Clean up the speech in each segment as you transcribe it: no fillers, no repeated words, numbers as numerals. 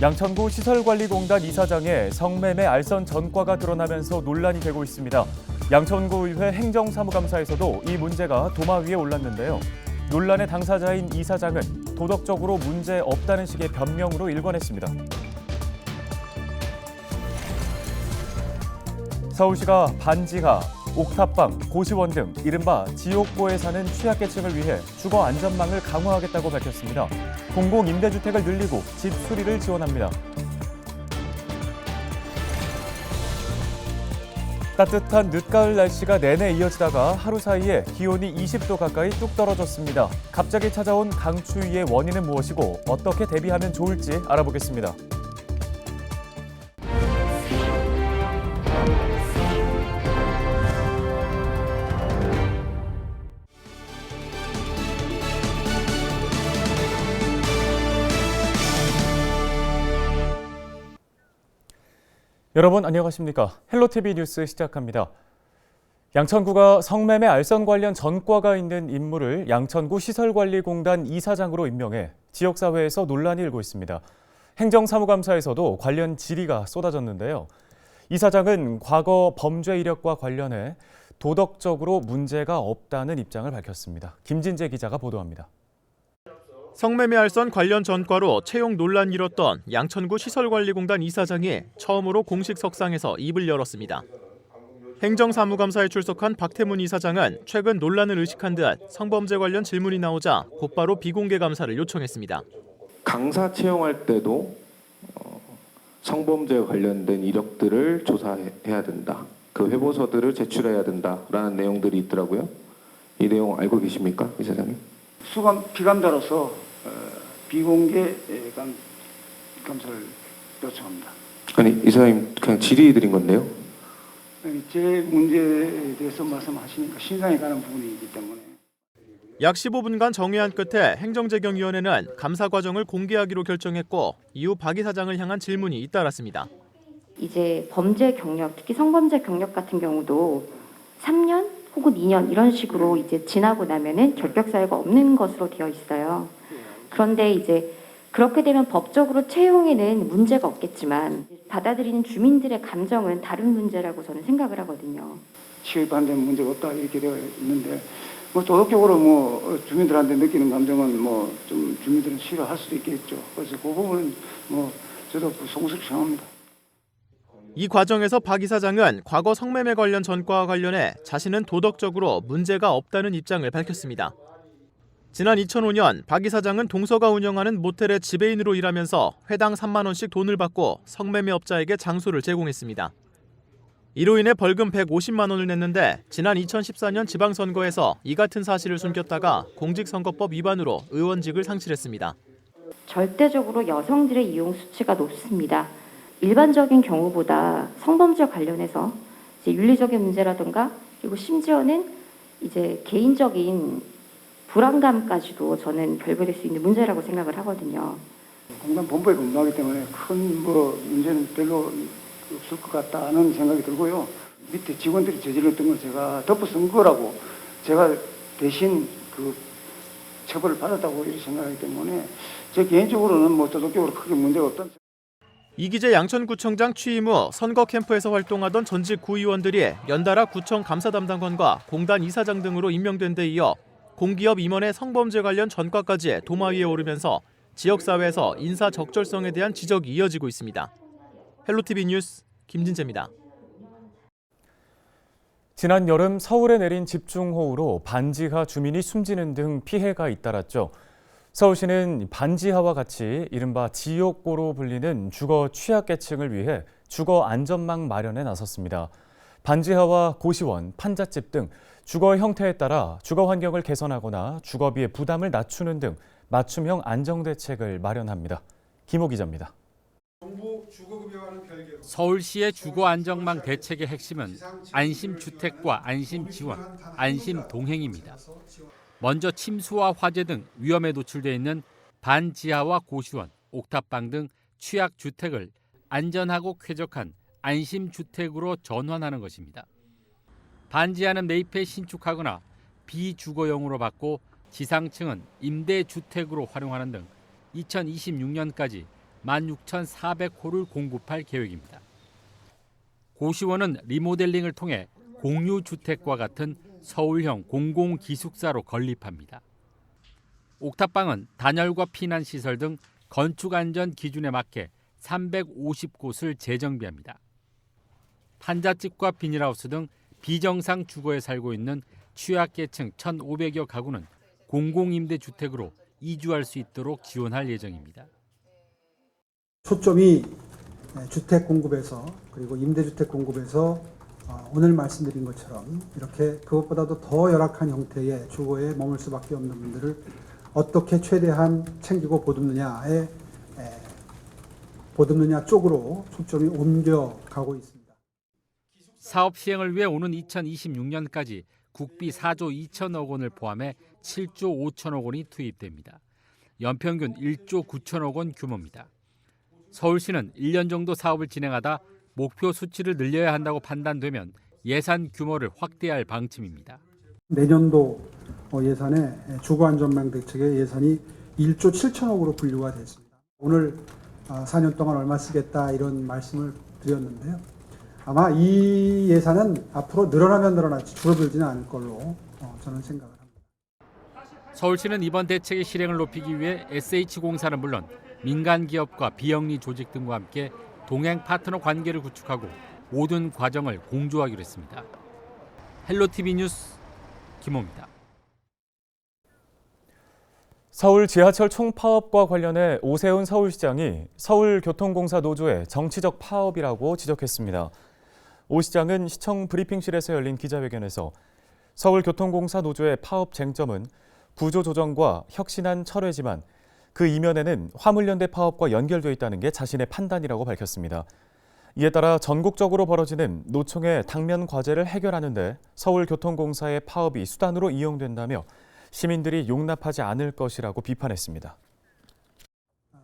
양천구 시설관리공단 이사장의 성매매 알선 전과가 드러나면서 논란이 되고 있습니다. 양천구의회 행정사무감사에서도 이 문제가 도마 위에 올랐는데요. 논란의 당사자인 이사장은 도덕적으로 문제 없다는 식의 변명으로 일관했습니다. 서울시가 반지하, 옥탑방, 고시원 등 이른바 지옥고에 사는 취약계층을 위해 주거 안전망을 강화하겠다고 밝혔습니다. 공공임대주택을 늘리고 집 수리를 지원합니다. 따뜻한 늦가을 날씨가 내내 이어지다가 하루 사이에 기온이 20도 가까이 뚝 떨어졌습니다. 갑자기 찾아온 강추위의 원인은 무엇이고 어떻게 대비하면 좋을지 알아보겠습니다. 여러분 안녕하십니까? 헬로티비 뉴스 시작합니다. 양천구가 성매매 알선 관련 전과가 있는 인물을 양천구 시설관리공단 이사장으로 임명해 지역사회에서 논란이 일고 있습니다. 행정사무감사에서도 관련 질의가 쏟아졌는데요. 이사장은 과거 범죄 이력과 관련해 도덕적으로 문제가 없다는 입장을 밝혔습니다. 김진재 기자가 보도합니다. 성매매 알선 관련 전과로 채용 논란이 일었던 양천구 시설관리공단 이사장이 처음으로 공식 석상에서 입을 열었습니다. 행정사무감사에 출석한 박태문 이사장은 최근 논란을 의식한 듯 성범죄 관련 질문이 나오자 곧바로 비공개 감사를 요청했습니다. 강사 채용할 때도 성범죄 관련된 이력들을 조사해야 된다. 그 회보서들을 제출해야 된다라는 내용들이 있더라고요. 이 내용 알고 계십니까, 이사장님? 수감 피감자로서 비공개 감사를 요청합니다. 아니, 이사장님 그냥 질의드린 건데요. 제 문제에 대해서 말씀하시니까 신상에 관한 부분이기 때문에. 약 15분간 정회한 끝에 행정재경위원회는 감사 과정을 공개하기로 결정했고 이후 박 이사장을 향한 질문이 잇따랐습니다. 이제 범죄 경력, 특히 성범죄 경력 같은 경우도 3년 혹은 2년 이런 식으로 이제 지나고 나면은 결격 사유가 없는 것으로 되어 있어요. 그런데 이제 그렇게 되면 법적으로 채용에는 문제가 없겠지만 받아들이는 주민들의 감정은 다른 문제라고 저는 생각을 하거든요. 시의 반대는 문제가 없다 이렇게 되어 있는데 도덕적으로 주민들한테 느끼는 감정은 좀 주민들은 싫어할 수도 있겠죠. 그래서 그 부분은 저도 송구스럽습니다. 이 과정에서 박 이사장은 과거 성매매 관련 전과와 관련해 자신은 도덕적으로 문제가 없다는 입장을 밝혔습니다. 지난 2005년 박 이사장은 동서가 운영하는 모텔의 지배인으로 일하면서 회당 3만 원씩 돈을 받고 성매매업자에게 장소를 제공했습니다. 이로 인해 벌금 150만 원을 냈는데 지난 2014년 지방선거에서 이 같은 사실을 숨겼다가 공직선거법 위반으로 의원직을 상실했습니다. 절대적으로 여성들의 이용 수치가 높습니다. 일반적인 경우보다 성범죄 관련해서 이제 윤리적인 문제라든가 그리고 심지어는 이제 개인적인 불안감까지도 저는 결부될 수 있는 문제라고 생각을 하거든요. 공단 본부에 근무하기 때문에 큰 문제는 별로 없을 것 같다는 생각이 들고요. 밑에 직원들이 저질렀던 걸 제가 덮어 쓴 거라고 제가 대신 처벌을 받았다고 이렇게 생각하기 때문에 제 개인적으로는 도덕적으로 크게 문제가 없다는. 이기재 양천구청장 취임 후 선거 캠프에서 활동하던 전직 구의원들이 연달아 구청 감사 담당관과 공단 이사장 등으로 임명된 데 이어 공기업 임원의 성범죄 관련 전과까지 도마 위에 오르면서 지역사회에서 인사 적절성에 대한 지적이 이어지고 있습니다. 헬로티비 뉴스 김진재입니다. 지난 여름 서울에 내린 집중호우로 반지하 주민이 숨지는 등 피해가 잇따랐죠. 서울시는 반지하와 같이 이른바 지옥고로 불리는 주거 취약계층을 위해 주거 안전망 마련에 나섰습니다. 반지하와 고시원, 판잣집 등 주거 형태에 따라 주거 환경을 개선하거나 주거비의 부담을 낮추는 등 맞춤형 안정대책을 마련합니다. 김호 기자입니다. 서울시의 주거 안정망 대책의 핵심은 안심주택과 안심지원, 안심동행입니다. 먼저 침수와 화재 등 위험에 노출돼 있는 반지하와 고시원, 옥탑방 등 취약주택을 안전하고 쾌적한 안심주택으로 전환하는 것입니다. 반지하는 매입해 신축하거나 비주거용으로 받고 지상층은 임대주택으로 활용하는 등 2026년까지 16,400호를 공급할 계획입니다. 고시원은 리모델링을 통해 공유주택과 같은 서울형 공공기숙사로 건립합니다. 옥탑방은 단열과 피난시설 등 건축안전 기준에 맞게 350곳을 재정비합니다. 판잣집과 비닐하우스 등 비정상 주거에 살고 있는 취약계층 1,500여 가구는 공공임대주택으로 이주할 수 있도록 지원할 예정입니다. 초점이 주택 공급에서 그리고 임대주택 공급에서 오늘 말씀드린 것처럼 이렇게 그것보다도 더 열악한 형태의 주거에 머물 수밖에 없는 분들을 어떻게 최대한 챙기고 보듬느냐 쪽으로 초점이 옮겨가고 있습니다. 사업 시행을 위해 오는 2026년까지 국비 4조 2천억 원을 포함해 7조 5천억 원이 투입됩니다. 연평균 1조 9천억 원 규모입니다. 서울시는 1년 정도 사업을 진행하다 목표 수치를 늘려야 한다고 판단되면 예산 규모를 확대할 방침입니다. 내년도 예산에 주거안전망 대책의 예산이 1조 7천억으로 분류가 됐습니다. 오늘 4년 동안 얼마 쓰겠다 이런 말씀을 드렸는데요. 아마 이 예산은 앞으로 늘어나면 늘어났지 줄어들지는 않을 걸로 저는 생각을 합니다. 서울시는 이번 대책의 실행을 높이기 위해 SH공사는 물론 민간 기업과 비영리 조직 등과 함께 동행 파트너 관계를 구축하고 모든 과정을 공조하기로 했습니다. 헬로티비 뉴스 김호입니다. 서울 지하철 총파업과 관련해 오세훈 서울시장이 서울교통공사 노조의 정치적 파업이라고 지적했습니다. 오 시장은 시청 브리핑실에서 열린 기자회견에서 서울교통공사 노조의 파업 쟁점은 구조조정과 혁신안 철회지만 그 이면에는 화물연대 파업과 연결돼 있다는 게 자신의 판단이라고 밝혔습니다. 이에 따라 전국적으로 벌어지는 노총의 당면 과제를 해결하는 데 서울교통공사의 파업이 수단으로 이용된다며 시민들이 용납하지 않을 것이라고 비판했습니다.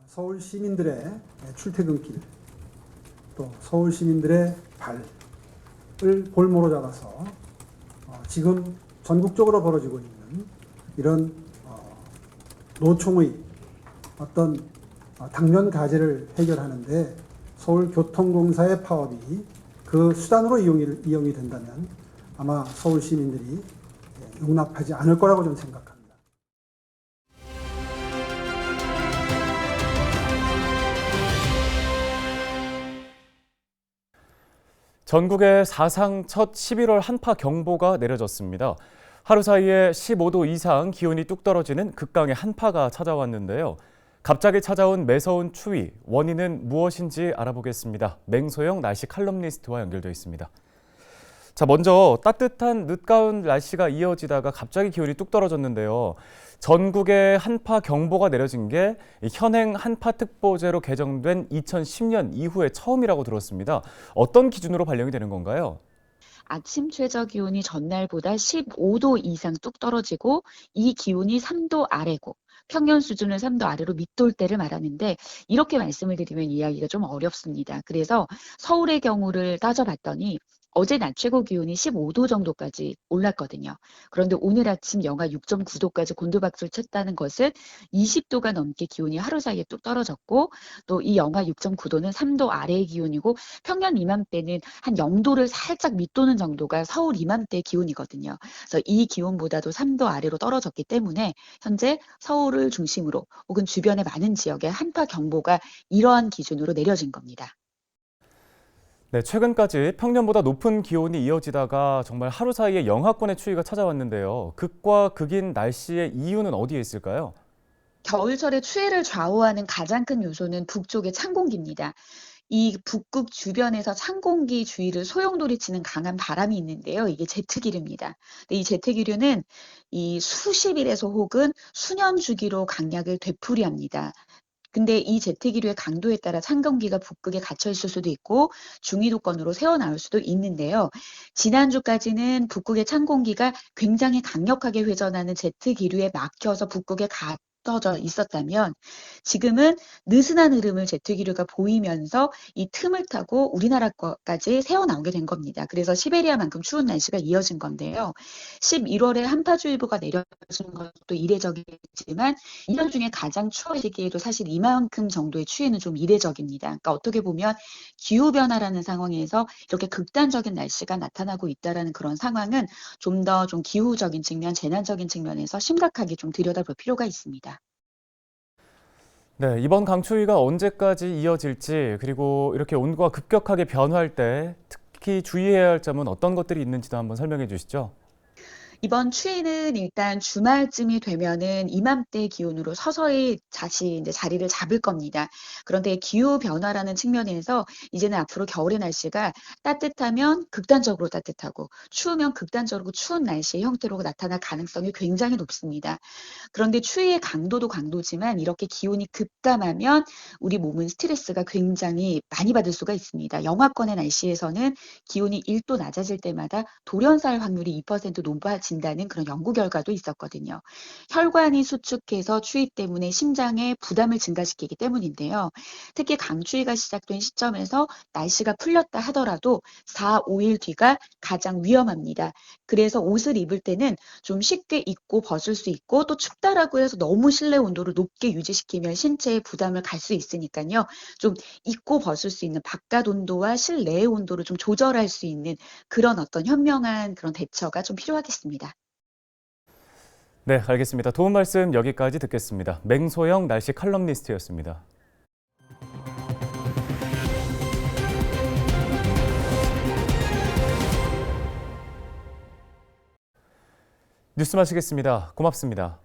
서울 시민들의 출퇴근길, 또 서울 시민들의 발을 볼모로 잡아서 지금 전국적으로 벌어지고 있는 이런 노총의 어떤 당면 과제를 해결하는데 서울교통공사의 파업이 그 수단으로 이용이 된다면 아마 서울 시민들이 용납하지 않을 거라고 저는 생각합니다. 전국에 사상 첫 11월 한파 경보가 내려졌습니다. 하루 사이에 15도 이상 기온이 뚝 떨어지는 극강의 한파가 찾아왔는데요. 갑자기 찾아온 매서운 추위, 원인은 무엇인지 알아보겠습니다. 맹소영 날씨 칼럼니스트와 연결되어 있습니다. 자, 먼저 따뜻한 늦가을 날씨가 이어지다가 갑자기 기온이 뚝 떨어졌는데요. 전국에 한파 경보가 내려진 게 현행 한파특보제로 개정된 2010년 이후에 처음이라고 들었습니다. 어떤 기준으로 발령이 되는 건가요? 아침 최저 기온이 전날보다 15도 이상 뚝 떨어지고 이 기온이 3도 아래고 평년 수준을 3도 아래로 밑돌 때를 말하는데 이렇게 말씀을 드리면 이해하기가 좀 어렵습니다. 그래서 서울의 경우를 따져봤더니 어제 낮 최고 기온이 15도 정도까지 올랐거든요. 그런데 오늘 아침 영하 6.9도까지 곤두박질 쳤다는 것은 20도가 넘게 기온이 하루 사이에 뚝 떨어졌고 또 이 영하 6.9도는 3도 아래의 기온이고 평년 이맘때는 한 0도를 살짝 밑도는 정도가 서울 이맘때 기온이거든요. 그래서 이 기온보다도 3도 아래로 떨어졌기 때문에 현재 서울을 중심으로 혹은 주변의 많은 지역에 한파 경보가 이러한 기준으로 내려진 겁니다. 네, 최근까지 평년보다 높은 기온이 이어지다가 정말 하루 사이에 영하권의 추위가 찾아왔는데요. 극과 극인 날씨의 이유는 어디에 있을까요? 겨울철의 추위를 좌우하는 가장 큰 요소는 북쪽의 찬 공기입니다. 이 북극 주변에서 찬 공기 주위를 소용돌이치는 강한 바람이 있는데요. 이게 제트기류입니다. 이 제트기류는 이 수십일에서 혹은 수년 주기로 강약을 되풀이합니다. 근데 이 제트기류의 강도에 따라 찬 공기가 북극에 갇혀 있을 수도 있고 중위도권으로 새어나올 수도 있는데요. 지난주까지는 북극의 찬 공기가 굉장히 강력하게 회전하는 제트기류에 막혀서 북극에 흩어져 있었다면 지금은 느슨한 흐름을 제트기류가 보이면서 이 틈을 타고 우리나라까지 새어나오게 된 겁니다. 그래서 시베리아만큼 추운 날씨가 이어진 건데요. 11월에 한파주의보가 내려진 것도 이례적이지만 2년 중에 가장 추워지기에도 사실 이만큼 정도의 추위는 좀 이례적입니다. 그러니까 어떻게 보면 기후변화라는 상황에서 이렇게 극단적인 날씨가 나타나고 있다는 그런 상황은 좀 더 좀 기후적인 측면, 재난적인 측면에서 심각하게 좀 들여다볼 필요가 있습니다. 네, 이번 강추위가 언제까지 이어질지, 그리고 이렇게 온도가 급격하게 변화할 때 특히 주의해야 할 점은 어떤 것들이 있는지도 한번 설명해 주시죠. 이번 추위는 일단 주말쯤이 되면은 이맘때 기온으로 서서히 다시 이제 자리를 잡을 겁니다. 그런데 기후 변화라는 측면에서 이제는 앞으로 겨울의 날씨가 따뜻하면 극단적으로 따뜻하고 추우면 극단적으로 추운 날씨의 형태로 나타날 가능성이 굉장히 높습니다. 그런데 추위의 강도도 강도지만 이렇게 기온이 급감하면 우리 몸은 스트레스가 굉장히 많이 받을 수가 있습니다. 영하권의 날씨에서는 기온이 1도 낮아질 때마다 돌연사할 확률이 2% 높아진다는 그런 연구 결과도 있었거든요. 혈관이 수축해서 추위 때문에 심장에 부담을 증가시키기 때문인데요. 특히 강추위가 시작된 시점에서 날씨가 풀렸다 하더라도 4, 5일 뒤가 가장 위험합니다. 그래서 옷을 입을 때는 좀 쉽게 입고 벗을 수 있고 또 춥다라고 해서 너무 실내 온도를 높게 유지시키면 신체에 부담을 갈 수 있으니까요. 좀 입고 벗을 수 있는 바깥 온도와 실내의 온도를 좀 조절할 수 있는 그런 어떤 현명한 그런 대처가 좀 필요하겠습니다. 네, 알겠습니다. 도움 말씀 여기까지 듣겠습니다. 맹소영 날씨 칼럼니스트였습니다. 뉴스 마치겠습니다. 고맙습니다.